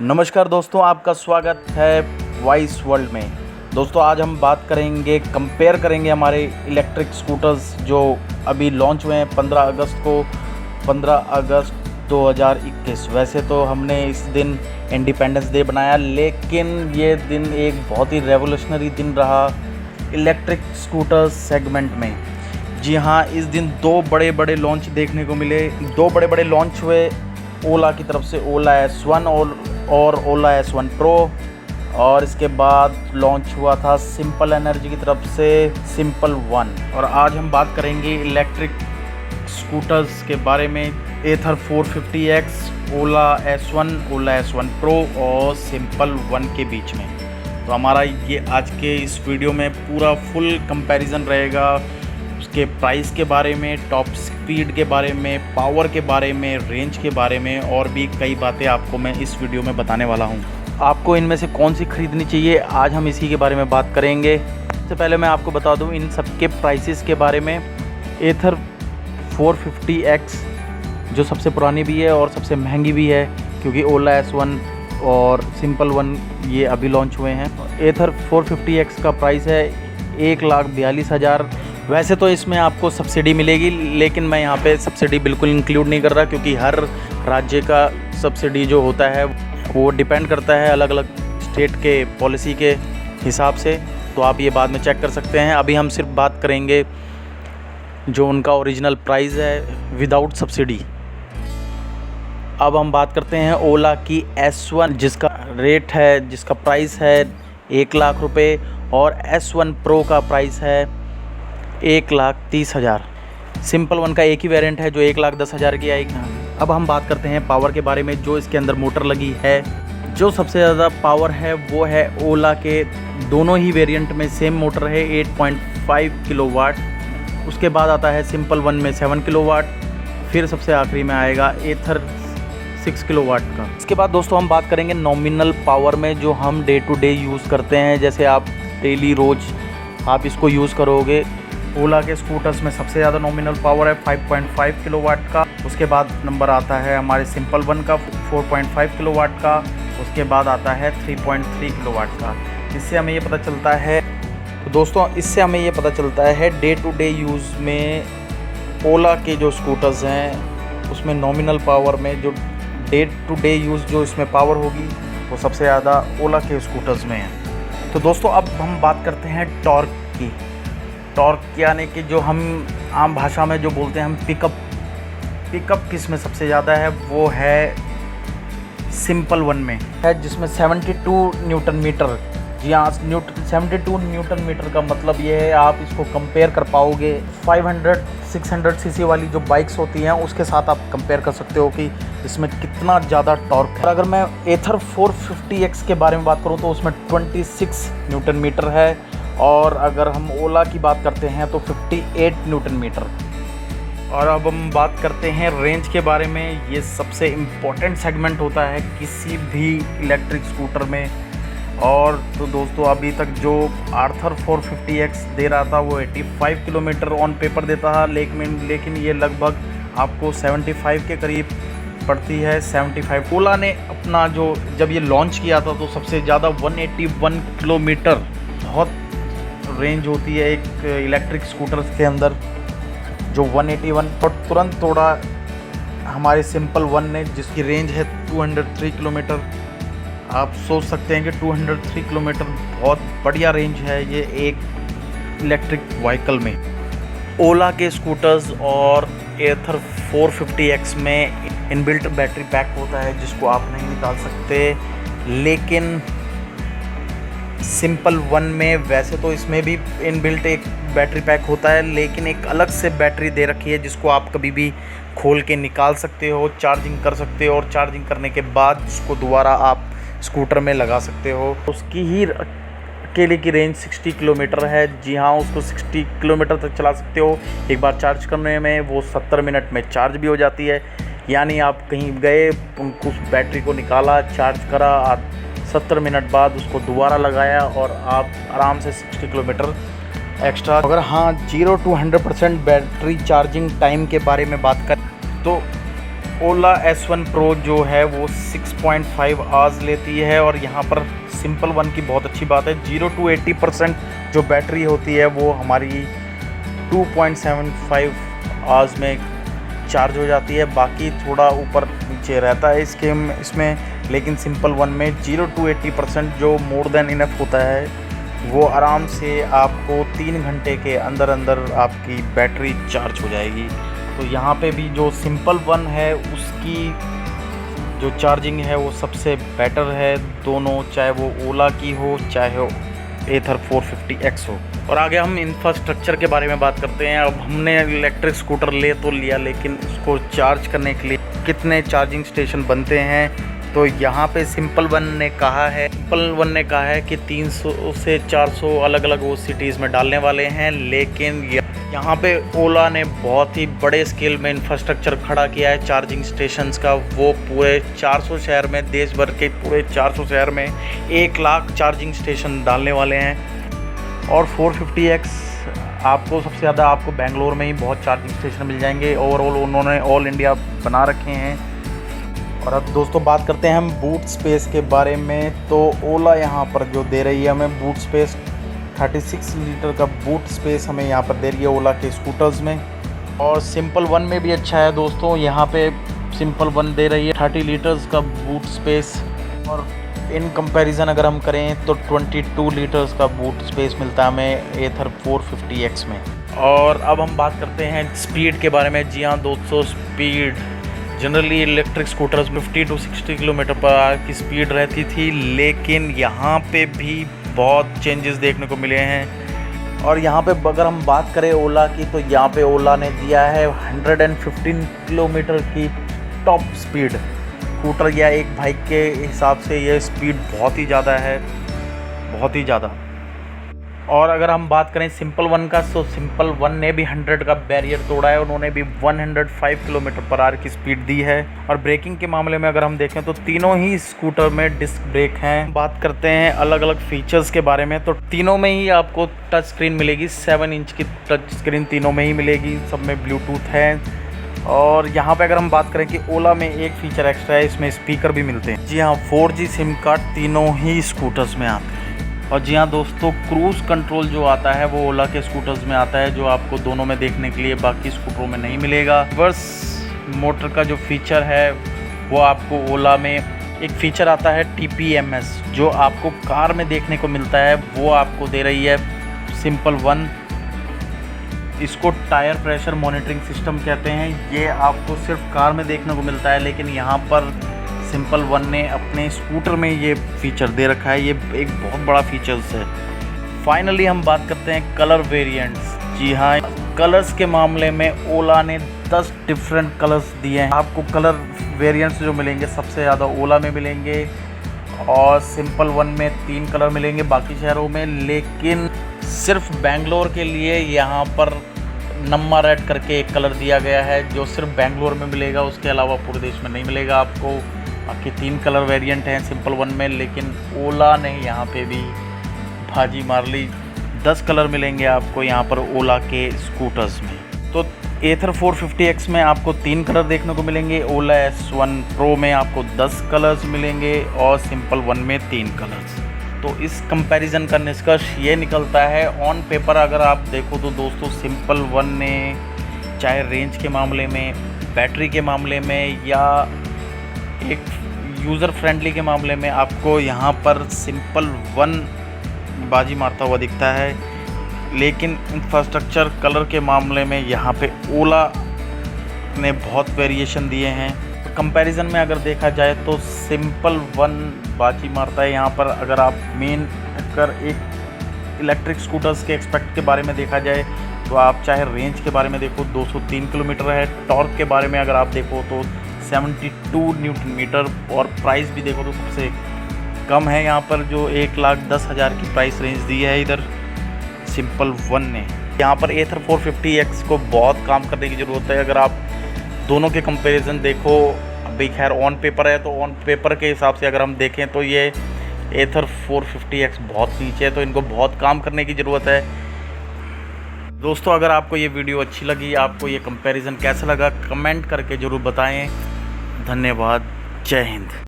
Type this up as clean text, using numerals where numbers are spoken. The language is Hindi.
नमस्कार दोस्तों, आपका स्वागत है वॉइस वर्ल्ड में। दोस्तों आज हम बात करेंगे, कंपेयर करेंगे हमारे इलेक्ट्रिक स्कूटर्स जो अभी लॉन्च हुए हैं 15 अगस्त को, 15 अगस्त 2021। वैसे तो हमने इस दिन इंडिपेंडेंस डे बनाया, लेकिन ये दिन एक बहुत ही रेवोल्यूशनरी दिन रहा इलेक्ट्रिक स्कूटर्स सेगमेंट में। जी हाँ, इस दिन दो बड़े बड़े लॉन्च देखने को मिले। दो बड़े बड़े लॉन्च हुए ओला की तरफ से, ओला S1 और ओला S1 प्रो, और इसके बाद लॉन्च हुआ था सिंपल एनर्जी की तरफ से सिंपल 1। और आज हम बात करेंगे इलेक्ट्रिक स्कूटर्स के बारे में, एथर 450X, ओला S1 प्रो और सिंपल 1 के बीच में। तो हमारा ये आज के इस वीडियो में पूरा फुल कंपैरिजन रहेगा, उसके प्राइस के बारे में, टॉप स्पीड के बारे में, पावर के बारे में, रेंज के बारे में, और भी कई बातें आपको मैं इस वीडियो में बताने वाला हूं। आपको इनमें से कौन सी ख़रीदनी चाहिए, आज हम इसी के बारे में बात करेंगे। सबसे पहले मैं आपको बता दूं इन सब के प्राइसेस के बारे में। एथर 450X जो सबसे पुरानी भी है और सबसे महंगी भी है, क्योंकि ओला S1 और सिंपल 1 ये अभी लॉन्च हुए हैं। एथर 450X का प्राइस है 1,42,000। वैसे तो इसमें आपको सब्सिडी मिलेगी, लेकिन मैं यहाँ पे सब्सिडी बिल्कुल इंक्लूड नहीं कर रहा, क्योंकि हर राज्य का सब्सिडी जो होता है वो डिपेंड करता है अलग अलग स्टेट के पॉलिसी के हिसाब से। तो आप ये बाद में चेक कर सकते हैं। अभी हम सिर्फ बात करेंगे जो उनका ओरिजिनल प्राइस है विदाउट सब्सिडी। अब हम बात करते हैं ओला की S1, जिसका रेट है, जिसका प्राइस है 1,00,000 रुपये, और S1 प्रो का प्राइस है 1,30,000। सिंपल 1 का एक ही वेरिएंट है जो 1,10,000 की आएगी। अब हम बात करते हैं पावर के बारे में, जो इसके अंदर मोटर लगी है। जो सबसे ज़्यादा पावर है वो है ओला के दोनों ही वेरिएंट में सेम मोटर है, 8.5 किलोवाट। उसके बाद आता है सिंपल 1 में 7 किलोवाट, फिर सबसे आखिरी में आएगा एथर 6 किलोवाट का। इसके बाद दोस्तों हम बात करेंगे नॉमिनल पावर में, जो हम डे टू डे यूज़ करते हैं। जैसे आप डेली रोज़ आप इसको यूज़ करोगे। ओला के स्कूटर्स में सबसे ज़्यादा नॉमिनल पावर है 5.5 किलोवाट का। उसके बाद नंबर आता है हमारे सिंपल 1 का 4.5 किलोवाट का। उसके बाद आता है 3.3 किलोवाट का। इससे हमें ये पता चलता है, तो दोस्तों इससे हमें ये पता चलता है डे टू डे यूज़ में ओला के जो स्कूटर्स हैं उसमें नॉमिनल पावर में जो डे टू डे यूज़ जो इसमें पावर होगी वो सबसे ज़्यादा ओला के स्कूटर्स में है। तो दोस्तों अब हम बात करते हैं टॉर्क की। टॉर्क यानी कि जो हम आम भाषा में जो बोलते हैं हम पिकअप किस में सबसे ज़्यादा है, वो है सिंपल 1 में है, जिसमें 72 न्यूटन मीटर। जी हाँ, 72 न्यूटन मीटर का मतलब ये है, आप इसको कंपेयर कर पाओगे 500-600 सीसी वाली जो बाइक्स होती हैं उसके साथ आप कंपेयर कर सकते हो कि इसमें कितना ज़्यादा टॉर्क है। अगर मैं एथर 450X के बारे में बात करूँ तो उसमें 26 न्यूटन मीटर है, और अगर हम ओला की बात करते हैं तो 58 न्यूटन मीटर। और अब हम बात करते हैं रेंज के बारे में। ये सबसे इम्पोर्टेंट सेगमेंट होता है किसी भी इलेक्ट्रिक स्कूटर में। और तो दोस्तों अभी तक जो आर्थर 450X दे रहा था वो 85 किलोमीटर ऑन पेपर देता था, लेकिन ये लगभग आपको 75 के करीब पड़ती है, 75। ओला ने अपना जो जब ये लॉन्च किया था तो सबसे ज़्यादा 181 किलोमीटर बहुत रेंज होती है एक इलेक्ट्रिक स्कूटर के अंदर, जो 181, और तुरंत तोड़ा हमारे सिंपल 1 ने, जिसकी रेंज है 203 किलोमीटर। आप सोच सकते हैं कि 203 किलोमीटर बहुत बढ़िया रेंज है ये एक इलेक्ट्रिक व्हीकल में। ओला के स्कूटर्स और एथर 450X में इनबिल्ट बैटरी पैक होता है जिसको आप नहीं निकाल सकते, लेकिन सिंपल 1 में वैसे तो इसमें भी इनबिल्ट एक बैटरी पैक होता है, लेकिन एक अलग से बैटरी दे रखी है जिसको आप कभी भी खोल के निकाल सकते हो, चार्जिंग कर सकते हो, और चार्जिंग करने के बाद उसको दोबारा आप स्कूटर में लगा सकते हो। उसकी ही अकेले की रेंज 60 किलोमीटर है। जी हाँ, उसको 60 किलोमीटर तक चला सकते हो। एक बार चार्ज करने में वो 70 मिनट में चार्ज भी हो जाती है। यानी आप कहीं गए, उस बैटरी को निकाला, चार्ज करा, 70 मिनट बाद उसको दोबारा लगाया और आप आराम से 60 किलोमीटर एक्स्ट्रा। अगर हाँ 0 to 100% बैटरी चार्जिंग टाइम के बारे में बात करें तो ओला S1 Pro जो है वो 6.5 आवर्स लेती है। और यहाँ पर सिंपल वन की बहुत अच्छी बात है, 0 to 80% जो बैटरी होती है वो हमारी 2.75 आवर्स में चार्ज हो जाती है। बाकी थोड़ा ऊपर नीचे रहता है इसमें, लेकिन सिंपल वन में 0 to 80% जो मोर देन इनफ होता है, वो आराम से आपको 3 घंटे के अंदर अंदर आपकी बैटरी चार्ज हो जाएगी। तो यहाँ पे भी जो सिंपल वन है उसकी जो चार्जिंग है वो सबसे बेटर है दोनों, चाहे वो ओला की हो चाहे हो एथर 450X हो। और आगे हम इंफ्रास्ट्रक्चर के बारे में बात करते हैं। अब हमने इलेक्ट्रिक स्कूटर ले तो लिया, लेकिन उसको चार्ज करने के लिए कितने चार्जिंग स्टेशन बनते हैं, तो यहाँ पे सिंपल वन ने कहा है कि 300 से 400 अलग अलग वो सिटीज़ में डालने वाले हैं। लेकिन यहाँ पे ओला ने बहुत ही बड़े स्केल में इंफ्रास्ट्रक्चर खड़ा किया है चार्जिंग स्टेशंस का। वो पूरे 400 शहर में, देश भर के पूरे 400 शहर में 1 लाख चार्जिंग स्टेशन डालने वाले हैं। और 450X आपको सबसे ज़्यादा आपको बेंगलोर में ही बहुत चार्जिंग स्टेशन मिल जाएंगे। ओवरऑल उन्होंने ऑल इंडिया बना रखे हैं। और अब दोस्तों बात करते हैं हम बूट स्पेस के बारे में। तो ओला यहाँ पर जो दे रही है हमें बूट स्पेस, 36 लीटर का बूट स्पेस हमें यहाँ पर दे रही है ओला के स्कूटर्स में। और सिंपल वन में भी अच्छा है दोस्तों, यहाँ पे सिंपल वन दे रही है 30 लीटर्स का बूट स्पेस। और इन कंपैरिजन अगर हम करें तो 22 लीटर्स का बूट स्पेस मिलता है हमें एथर 450X में। और अब हम बात करते हैं स्पीड के बारे में। जी हाँ दोस्तों, speed generally electric scooters 50 to 60 kilometre per hour की स्पीड रहती थी, लेकिन यहाँ पे भी बहुत चेंजेस देखने को मिले हैं। और यहाँ पे अगर हम बात करें ओला की, तो यहाँ पे ओला ने दिया है 115 किलोमीटर की टॉप स्पीड। स्कूटर या एक बाइक के हिसाब से ये स्पीड बहुत ही ज़्यादा है, बहुत ही ज़्यादा। और अगर हम बात करें सिंपल वन का, तो सिंपल वन ने भी 100 का बैरियर तोड़ा है। उन्होंने भी 105 किलोमीटर पर आवर की स्पीड दी है। और ब्रेकिंग के मामले में अगर हम देखें तो तीनों ही स्कूटर में डिस्क ब्रेक हैं। बात करते हैं अलग अलग फीचर्स के बारे में, तो तीनों में ही आपको टच स्क्रीन मिलेगी। 7 इंच की टच स्क्रीन तीनों में ही मिलेगी, सब में ब्लूटूथ है। और यहाँ पे अगर हम बात करें कि ओला में एक फ़ीचर एक्स्ट्रा है, इसमें स्पीकर भी मिलते हैं। जी हाँ, 4G सिम कार्ड तीनों ही स्कूटर्स में आते हैं। और जी हाँ दोस्तों, क्रूज़ कंट्रोल जो आता है वो ओला के स्कूटर्स में आता है, जो आपको दोनों में देखने के लिए बाकी स्कूटरों में नहीं मिलेगा। रिवर्स मोटर का जो फीचर है वो आपको ओला में एक फ़ीचर आता है TPMS, जो आपको कार में देखने को मिलता है, वो आपको दे रही है सिंपल वन। इसको टायर प्रेशर मॉनिटरिंग सिस्टम कहते हैं। ये आपको सिर्फ कार में देखने को मिलता है, लेकिन यहाँ पर सिंपल वन ने अपने स्कूटर में ये फीचर दे रखा है। ये एक बहुत बड़ा फीचर्स है। फाइनली हम बात करते हैं कलर वेरिएंट्स। जी हाँ, कलर्स के मामले में ओला ने 10 डिफरेंट कलर्स दिए हैं। आपको कलर वेरिएंट्स जो मिलेंगे सबसे ज़्यादा ओला में मिलेंगे, और सिंपल वन में 3 कलर मिलेंगे बाकी शहरों में। लेकिन सिर्फ बेंगलोर के लिए यहाँ पर नम्मा रेड करके एक कलर दिया गया है, जो सिर्फ बेंगलोर में मिलेगा, उसके अलावा पूरे देश में नहीं मिलेगा आपको। बाकी 3 कलर वेरिएंट हैं सिंपल वन में, लेकिन ओला ने यहाँ पे भी भाजी मार ली। 10 कलर मिलेंगे आपको यहाँ पर ओला के स्कूटर्स में। तो एथर 450X में आपको 3 कलर देखने को मिलेंगे, ओला S1 Pro में आपको 10 कलर्स मिलेंगे, और सिंपल वन में 3 कलर्स। तो इस कंपैरिजन का निष्कर्ष ये निकलता है, ऑन पेपर अगर आप देखो तो दोस्तों सिंपल वन ने चाहे रेंज के मामले में, बैटरी के मामले में, या एक यूज़र फ्रेंडली के मामले में, आपको यहाँ पर सिंपल वन बाजी मारता हुआ दिखता है। लेकिन इंफ्रास्ट्रक्चर कलर के मामले में यहाँ पे ओला ने बहुत वेरिएशन दिए हैं। तो कंपैरिजन में अगर देखा जाए तो सिंपल वन बाजी मारता है यहाँ पर। अगर आप मेन अगर एक इलेक्ट्रिक स्कूटर्स के एक्सपेक्ट के बारे में देखा जाए, तो आप चाहे रेंज के बारे में देखो 203 किलोमीटर है, टॉर्क के बारे में अगर आप देखो तो 72 न्यूटन मीटर, और प्राइस भी देखो तो सबसे कम है यहाँ पर, जो 1,10,000 की प्राइस रेंज दी है इधर सिंपल वन ने। यहाँ पर एथर 450X को बहुत काम करने की ज़रूरत है। अगर आप दोनों के कंपैरिजन देखो, अभी खैर ऑन पेपर है, तो ऑन पेपर के हिसाब से अगर हम देखें तो ये एथर 450X बहुत नीचे है, तो इनको बहुत काम करने की ज़रूरत है। दोस्तों अगर आपको ये वीडियो अच्छी लगी, आपको ये कंपैरिजन कैसा लगा, कमेंट करके ज़रूर बताएं। धन्यवाद। जय हिंद।